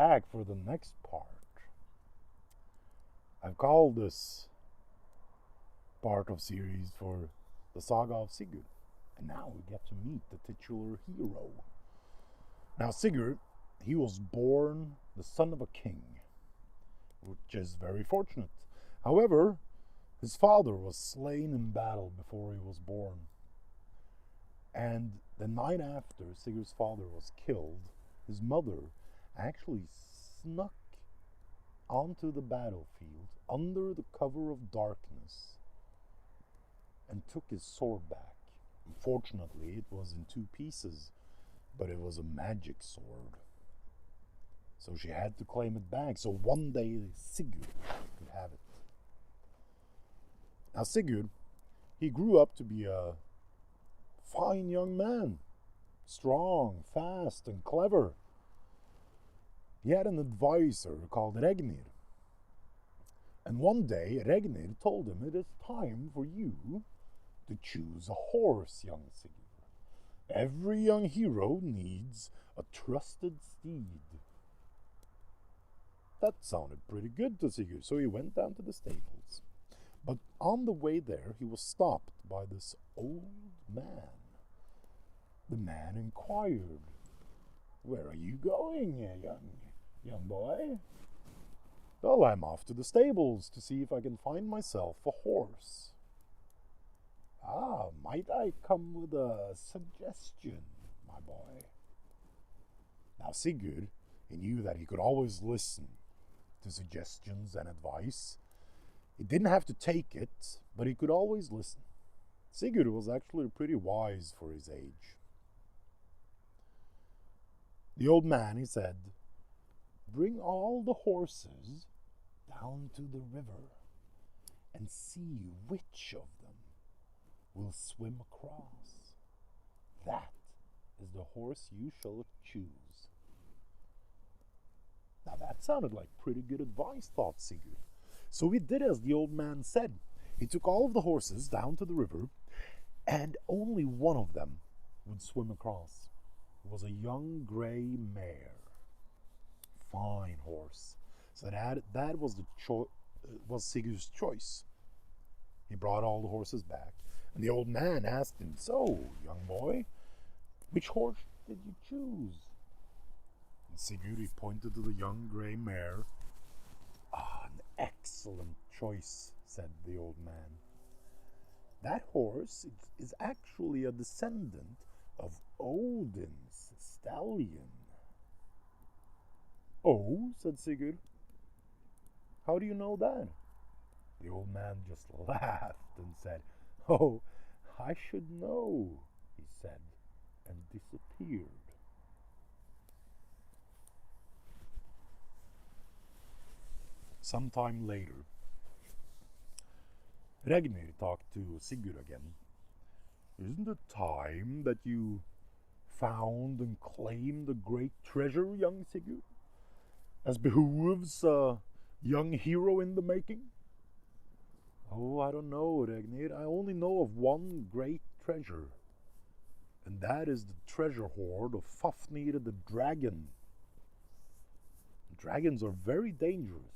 back for the next part. I've called this part of series for the Saga of Sigurd, and now we get to meet the titular hero. Now Sigurd, he was born the son of a king, which is very fortunate. However, his father was slain in battle before he was born. And the night after Sigurd's father was killed, his mother actually snuck onto the battlefield under the cover of darkness and took his sword back. Unfortunately, it was in two pieces, but it was a magic sword. So she had to claim it back, so one day Sigurd could have it. Now Sigurd, he grew up to be a fine young man, strong, fast, and clever. He had an advisor called Regnir. And one day Regnir told him, "It is time for you to choose a horse, young Sigurd. Every young hero needs a trusted steed." That sounded pretty good to Sigurd, so he went down to the stables. But on the way there, he was stopped by this old man. The man inquired, "Where are you going, young boy?" "Well, I'm off to the stables to see if I can find myself a horse." "Ah, might I come with a suggestion, my boy?" Now Sigurd, he knew that he could always listen to suggestions and advice. He didn't have to take it, but he could always listen. Sigurd was actually pretty wise for his age. The old man, he said, "Bring all the horses down to the river and see which of them will swim across. That is the horse you shall choose." Now that sounded like pretty good advice, thought Sigurd. So he did as the old man said. He took all of the horses down to the river, and only one of them would swim across. It was a young grey mare. Fine horse. So that was was Sigurd's choice. He brought all the horses back, and the old man asked him, "So, young boy, which horse did you choose?" And Sigurd, he pointed to the young grey mare. "Ah, an excellent choice," said the old man. "That horse is actually a descendant of Odin's stallion." "Oh," said Sigurd. "How do you know that?" The old man just laughed and said, "Oh, I should know," he said, and disappeared. Sometime later, Regnir talked to Sigurd again. "Isn't it time that you found and claimed a great treasure, young Sigurd, as behooves a young hero in the making?" "Oh, I don't know, Regnir. I only know of one great treasure, and that is the treasure hoard of Fafnir the dragon. Dragons are very dangerous."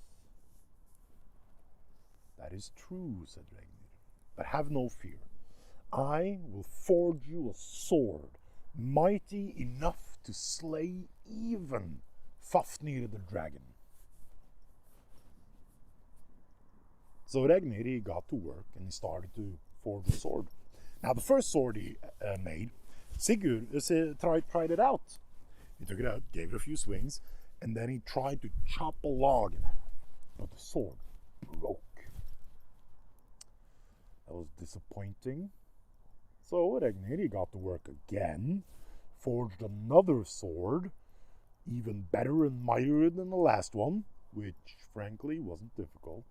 "That is true," said Regnir, "but have no fear. I will forge you a sword mighty enough to slay even Fafnir the dragon." So Regnir, he got to work and he started to forge a sword. Now the first sword he made, Sigurd tried it out. He took it out, gave it a few swings, and then he tried to chop a log in half, but the sword broke. That was disappointing. So Regnir, he got to work again, forged another sword, even better and mightier than the last one, which frankly wasn't difficult.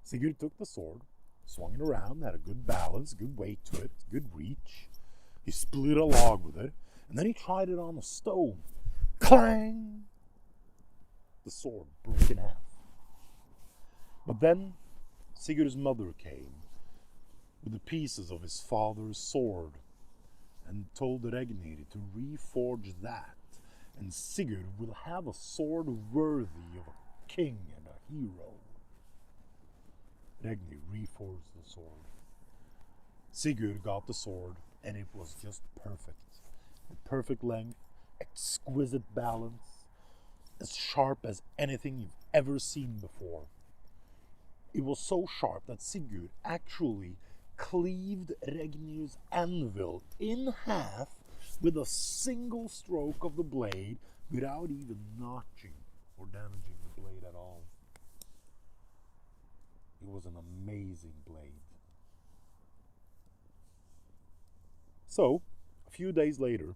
Sigurd took the sword, swung it around, had a good balance, good weight to it, good reach. He split a log with it, and then he tried it on a stone. Clang! The sword broke in half. But then Sigurd's mother came with the pieces of his father's sword and told Regnir to reforge that and Sigurd will have a sword worthy of a king and a hero. Regnir reforged the sword. Sigurd got the sword, and it was just perfect. The perfect length, exquisite balance, as sharp as anything you've ever seen before. It was so sharp that Sigurd actually cleaved Regnir's anvil in half with a single stroke of the blade without even notching or damaging the blade at all. It was an amazing blade. So, a few days later,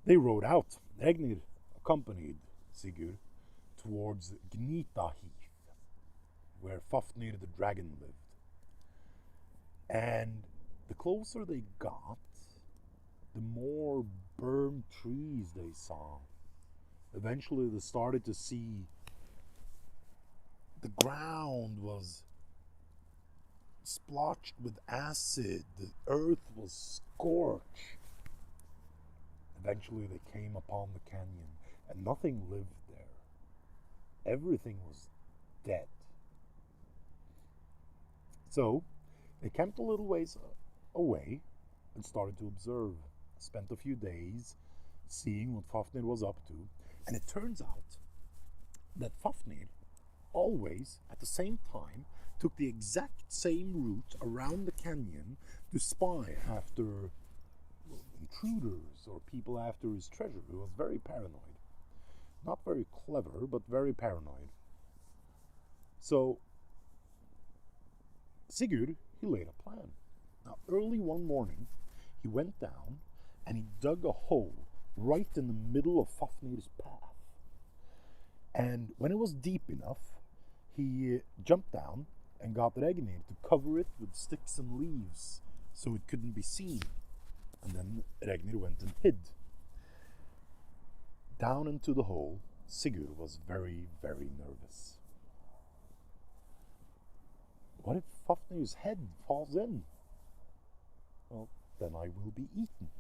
they rode out. Regnir accompanied Sigurd towards Gnita Heath, where Fafnir the dragon lived. And the closer they got, the more burned trees they saw. Eventually they started to see the ground was splotched with acid. The earth was scorched. Eventually they came upon the canyon, and nothing lived there. Everything was dead. So they camped a little ways away and started to observe. Spent a few days seeing what Fafnir was up to, and it turns out that Fafnir always, at the same time, took the exact same route around the canyon to spy after intruders or people after his treasure. He was very paranoid. Not very clever, but very paranoid. So Sigurd, he laid a plan. Now, early one morning, he went down and he dug a hole right in the middle of Fafnir's path. And when it was deep enough, he jumped down and got Regnir to cover it with sticks and leaves so it couldn't be seen. And then Regnir went and hid. Down into the hole, Sigurd was very, very nervous. What if Fafnir's head falls in? Well, then I will be eaten.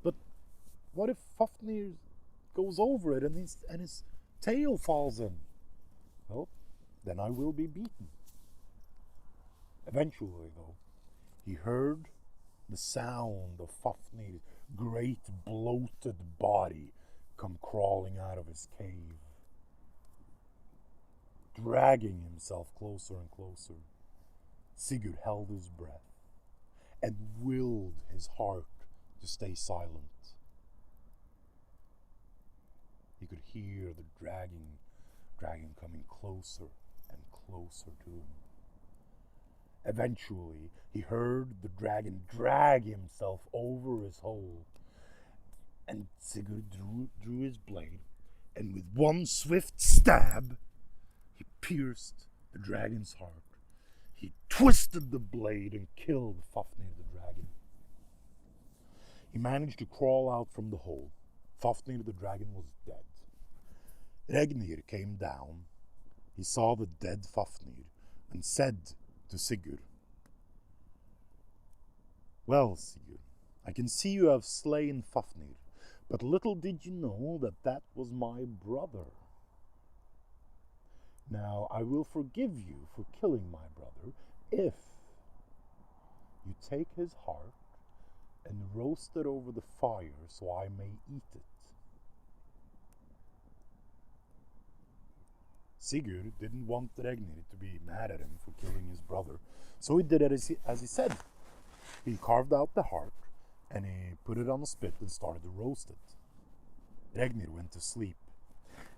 But what if Fafnir goes over it and his tail falls in? Well, then I will be beaten. Eventually, though, he heard the sound of Fafnir's great bloated body come crawling out of his cave, dragging himself closer and closer. Sigurd held his breath and willed his heart to stay silent. He could hear the dragon coming closer and closer to him. Eventually, he heard the dragon drag himself over his hole, and Sigurd drew his blade, and with one swift stab, he pierced the dragon's heart. He twisted the blade and killed Fafnir the dragon. He managed to crawl out from the hole. Fafnir the dragon was dead. Regnir came down. He saw the dead Fafnir and said to Sigurd, "Well, Sigurd, I can see you have slain Fafnir, but little did you know that that was my brother. Now I will forgive you for killing my brother if you take his heart and roast it over the fire so I may eat it." Sigurd didn't want Regnir to be mad at him for killing his brother, so he did it as he said. He carved out the heart and he put it on a spit and started to roast it. Regnir went to sleep.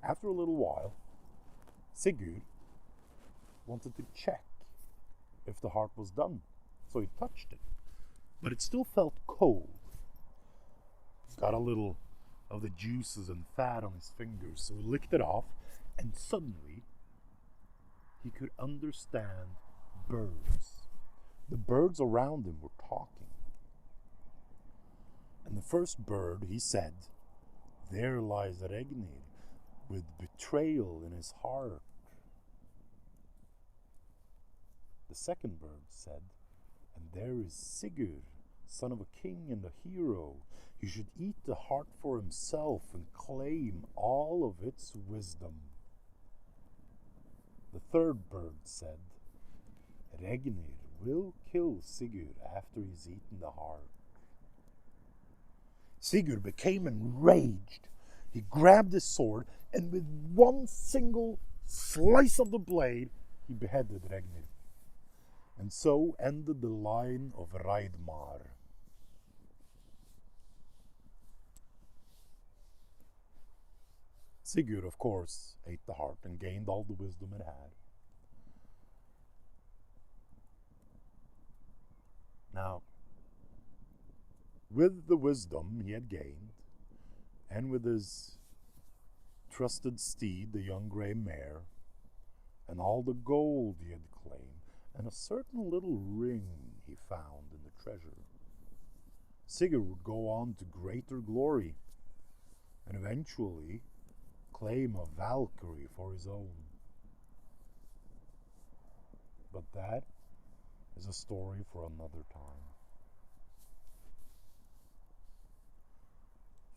After a little while, Sigurd wanted to check if the heart was done, so he touched it, but it still felt cold. He got a little of the juices and fat on his fingers, so he licked it off, and suddenly he could understand birds. The birds around him were talking. And the first bird, he said, "There lies Regnir with betrayal in his heart." The second bird said, "And there is Sigurd son of a king and a hero, he should eat the heart for himself and claim all of its wisdom. The third bird said, Regnir will kill Sigurd after he's eaten the heart. Sigurd became enraged. He grabbed his sword, and with one single slice of the blade, he beheaded Regnir. And so ended the line of Reidmar. Sigurd, of course, ate the heart and gained all the wisdom it had. Now, with the wisdom he had gained, and with his trusted steed, the young grey mare, and all the gold he had claimed, and a certain little ring he found in the treasure, Sigurd would go on to greater glory, and eventually claim a Valkyrie for his own. But that is a story for another time.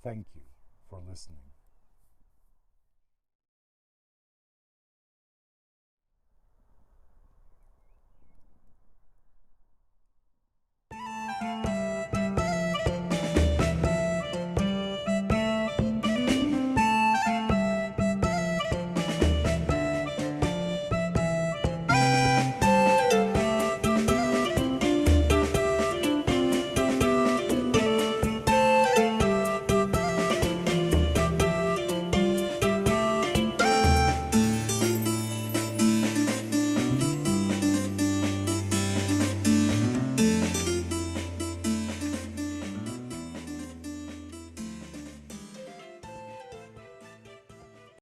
Thank you for listening.